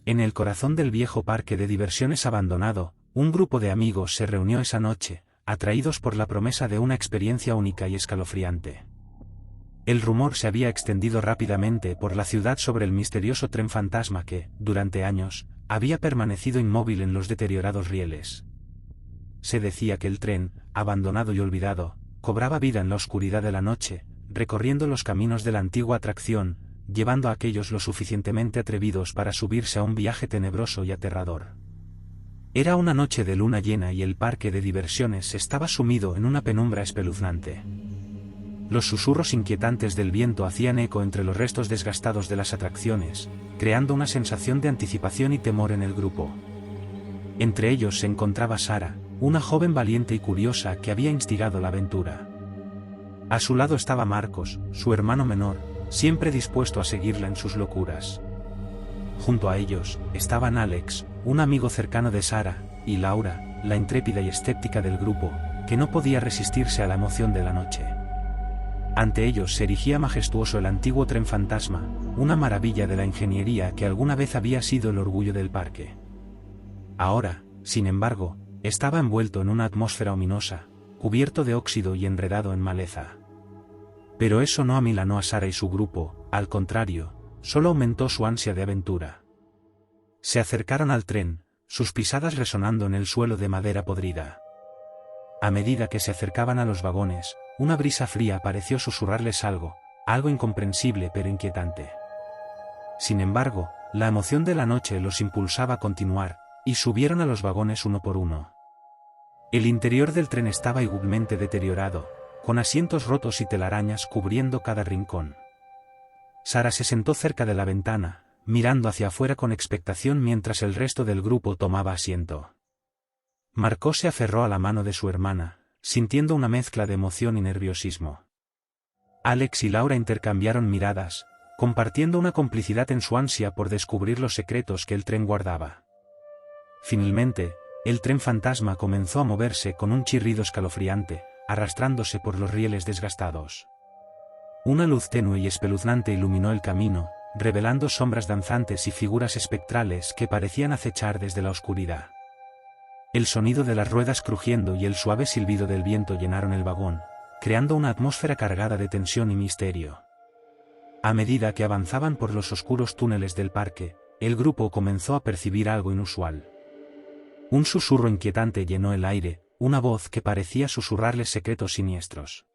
En el corazón del viejo parque de diversiones abandonado, un grupo de amigos se reunió esa noche, atraídos por la promesa de una experiencia única y escalofriante. El rumor se había extendido rápidamente por la ciudad sobre el misterioso tren fantasma que, durante años, había permanecido inmóvil en los deteriorados rieles. Se decía que el tren, abandonado y olvidado, cobraba vida en la oscuridad de la noche, recorriendo los caminos de la antigua atracción, llevando a aquellos lo suficientemente atrevidos para subirse a un viaje tenebroso y aterrador. Era una noche de luna llena y el parque de diversiones estaba sumido en una penumbra espeluznante. Los susurros inquietantes del viento hacían eco entre los restos desgastados de las atracciones, creando una sensación de anticipación y temor en el grupo. Entre ellos se encontraba Sarah, una joven valiente y curiosa que había instigado la aventura. A su lado estaba Marcos, su hermano menor, siempre dispuesto a seguirla en sus locuras. Junto a ellos, estaban Alex, un amigo cercano de Sarah, y Laura, la intrépida y escéptica del grupo, que no podía resistirse a la emoción de la noche. Ante ellos se erigía majestuoso el antiguo tren fantasma, una maravilla de la ingeniería que alguna vez había sido el orgullo del parque. Ahora, sin embargo, estaba envuelto en una atmósfera ominosa, cubierto de óxido y enredado en maleza. Pero eso no amilanó a Sarah y su grupo, al contrario, solo aumentó su ansia de aventura. Se acercaron al tren, sus pisadas resonando en el suelo de madera podrida. A medida que se acercaban a los vagones, una brisa fría pareció susurrarles algo incomprensible pero inquietante. Sin embargo, la emoción de la noche los impulsaba a continuar, y subieron a los vagones uno por uno. El interior del tren estaba igualmente deteriorado, con asientos rotos y telarañas cubriendo cada rincón. Sarah se sentó cerca de la ventana, mirando hacia afuera con expectación mientras el resto del grupo tomaba asiento. Marcos se aferró a la mano de su hermana, sintiendo una mezcla de emoción y nerviosismo. Alex y Laura intercambiaron miradas, compartiendo una complicidad en su ansia por descubrir los secretos que el tren guardaba. Finalmente, el tren fantasma comenzó a moverse con un chirrido escalofriante, arrastrándose por los rieles desgastados. Una luz tenue y espeluznante iluminó el camino, revelando sombras danzantes y figuras espectrales que parecían acechar desde la oscuridad. El sonido de las ruedas crujiendo y el suave silbido del viento llenaron el vagón, creando una atmósfera cargada de tensión y misterio. A medida que avanzaban por los oscuros túneles del parque, el grupo comenzó a percibir algo inusual. Un susurro inquietante llenó el aire, una voz que parecía susurrarles secretos siniestros.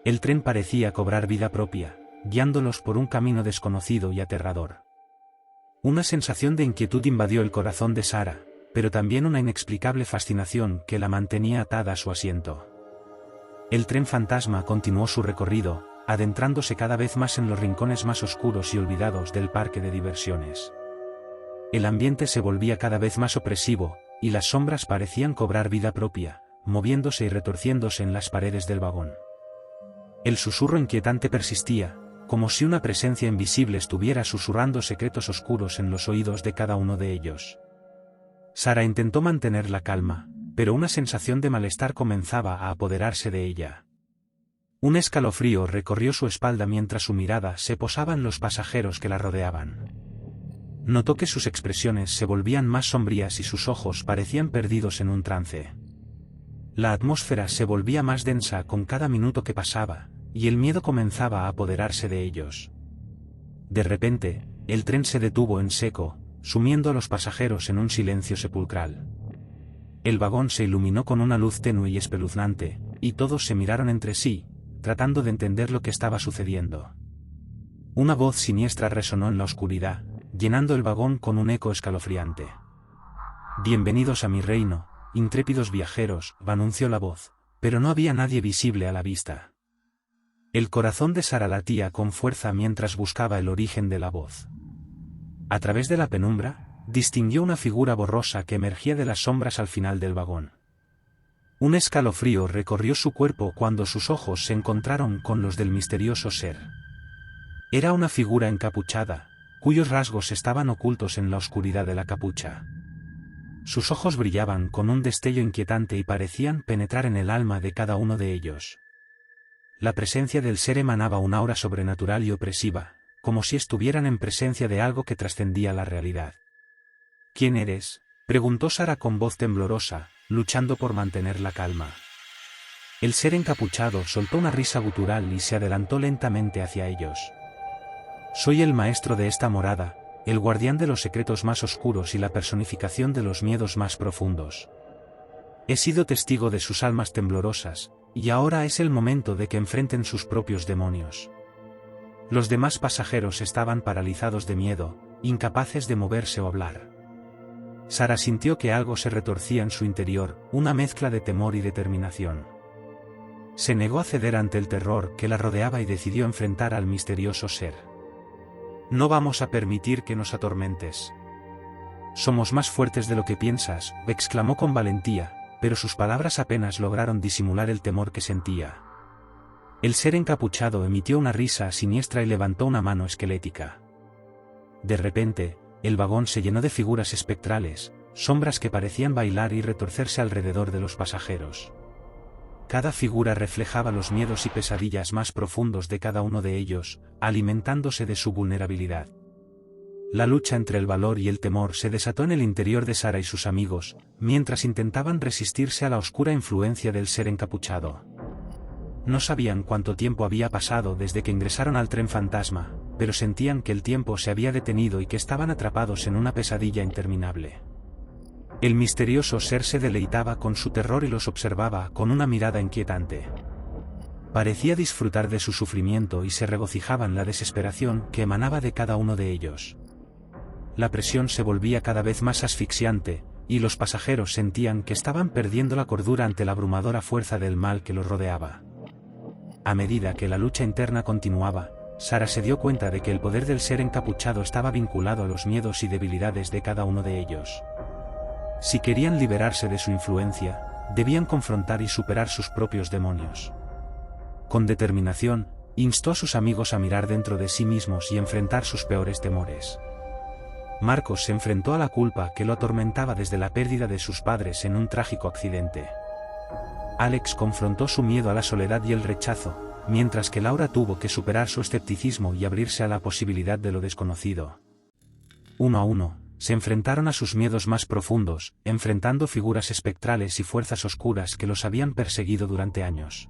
El tren parecía cobrar vida propia, guiándolos por un camino desconocido y aterrador. Una sensación de inquietud invadió el corazón de Sarah, pero también una inexplicable fascinación que la mantenía atada a su asiento. El tren fantasma continuó su recorrido, adentrándose cada vez más en los rincones más oscuros y olvidados del parque de diversiones. El ambiente se volvía cada vez más opresivo, y las sombras parecían cobrar vida propia, moviéndose y retorciéndose en las paredes del vagón. El susurro inquietante persistía, como si una presencia invisible estuviera susurrando secretos oscuros en los oídos de cada uno de ellos. Sarah intentó mantener la calma, pero una sensación de malestar comenzaba a apoderarse de ella. Un escalofrío recorrió su espalda mientras su mirada se posaba en los pasajeros que la rodeaban. Notó que sus expresiones se volvían más sombrías y sus ojos parecían perdidos en un trance. La atmósfera se volvía más densa con cada minuto que pasaba, y el miedo comenzaba a apoderarse de ellos. De repente, el tren se detuvo en seco, sumiendo a los pasajeros en un silencio sepulcral. El vagón se iluminó con una luz tenue y espeluznante, y todos se miraron entre sí, tratando de entender lo que estaba sucediendo. Una voz siniestra resonó en la oscuridad, llenando el vagón con un eco escalofriante. «Bienvenidos a mi reino, intrépidos viajeros», anunció la voz, pero no había nadie visible a la vista. El corazón de Sarah latía con fuerza mientras buscaba el origen de la voz. A través de la penumbra, distinguió una figura borrosa que emergía de las sombras al final del vagón. Un escalofrío recorrió su cuerpo cuando sus ojos se encontraron con los del misterioso ser. Era una figura encapuchada, cuyos rasgos estaban ocultos en la oscuridad de la capucha. Sus ojos brillaban con un destello inquietante y parecían penetrar en el alma de cada uno de ellos. La presencia del ser emanaba una aura sobrenatural y opresiva, como si estuvieran en presencia de algo que trascendía la realidad. ¿Quién eres?, preguntó Sara con voz temblorosa, luchando por mantener la calma. El ser encapuchado soltó una risa gutural y se adelantó lentamente hacia ellos. Soy el maestro de esta morada, el guardián de los secretos más oscuros y la personificación de los miedos más profundos. He sido testigo de sus almas temblorosas, y ahora es el momento de que enfrenten sus propios demonios. Los demás pasajeros estaban paralizados de miedo, incapaces de moverse o hablar. Sara sintió que algo se retorcía en su interior, una mezcla de temor y determinación. Se negó a ceder ante el terror que la rodeaba y decidió enfrentar al misterioso ser. No vamos a permitir que nos atormentes. Somos más fuertes de lo que piensas, exclamó con valentía, pero sus palabras apenas lograron disimular el temor que sentía. El ser encapuchado emitió una risa siniestra y levantó una mano esquelética. De repente, el vagón se llenó de figuras espectrales, sombras que parecían bailar y retorcerse alrededor de los pasajeros. Cada figura reflejaba los miedos y pesadillas más profundos de cada uno de ellos, alimentándose de su vulnerabilidad. La lucha entre el valor y el temor se desató en el interior de Sara y sus amigos, mientras intentaban resistirse a la oscura influencia del ser encapuchado. No sabían cuánto tiempo había pasado desde que ingresaron al tren fantasma, pero sentían que el tiempo se había detenido y que estaban atrapados en una pesadilla interminable. El misterioso ser se deleitaba con su terror y los observaba con una mirada inquietante. Parecía disfrutar de su sufrimiento y se regocijaba en la desesperación que emanaba de cada uno de ellos. La presión se volvía cada vez más asfixiante, y los pasajeros sentían que estaban perdiendo la cordura ante la abrumadora fuerza del mal que los rodeaba. A medida que la lucha interna continuaba, Sara se dio cuenta de que el poder del ser encapuchado estaba vinculado a los miedos y debilidades de cada uno de ellos. Si querían liberarse de su influencia, debían confrontar y superar sus propios demonios. Con determinación, instó a sus amigos a mirar dentro de sí mismos y enfrentar sus peores temores. Marcos se enfrentó a la culpa que lo atormentaba desde la pérdida de sus padres en un trágico accidente. Alex confrontó su miedo a la soledad y el rechazo, mientras que Laura tuvo que superar su escepticismo y abrirse a la posibilidad de lo desconocido. Uno a uno, se enfrentaron a sus miedos más profundos, enfrentando figuras espectrales y fuerzas oscuras que los habían perseguido durante años.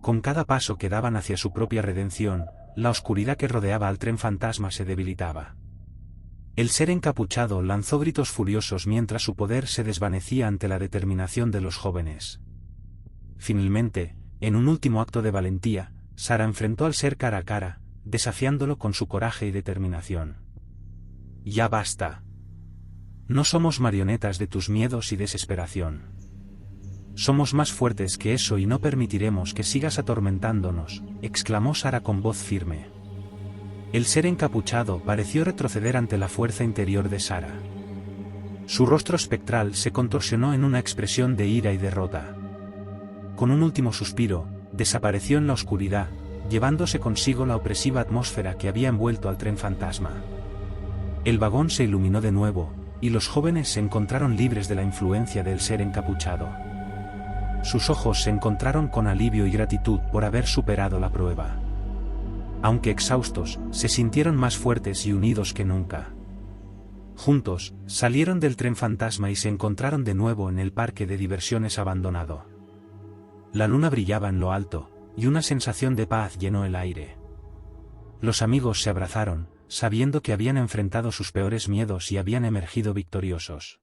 Con cada paso que daban hacia su propia redención, la oscuridad que rodeaba al tren fantasma se debilitaba. El ser encapuchado lanzó gritos furiosos mientras su poder se desvanecía ante la determinación de los jóvenes. Finalmente, en un último acto de valentía, Sara enfrentó al ser cara a cara, desafiándolo con su coraje y determinación. Ya basta. No somos marionetas de tus miedos y desesperación. Somos más fuertes que eso y no permitiremos que sigas atormentándonos, exclamó Sara con voz firme. El ser encapuchado pareció retroceder ante la fuerza interior de Sara. Su rostro espectral se contorsionó en una expresión de ira y derrota. Con un último suspiro, desapareció en la oscuridad, llevándose consigo la opresiva atmósfera que había envuelto al tren fantasma. El vagón se iluminó de nuevo, y los jóvenes se encontraron libres de la influencia del ser encapuchado. Sus ojos se encontraron con alivio y gratitud por haber superado la prueba. Aunque exhaustos, se sintieron más fuertes y unidos que nunca. Juntos, salieron del tren fantasma y se encontraron de nuevo en el parque de diversiones abandonado. La luna brillaba en lo alto, y una sensación de paz llenó el aire. Los amigos se abrazaron, sabiendo que habían enfrentado sus peores miedos y habían emergido victoriosos.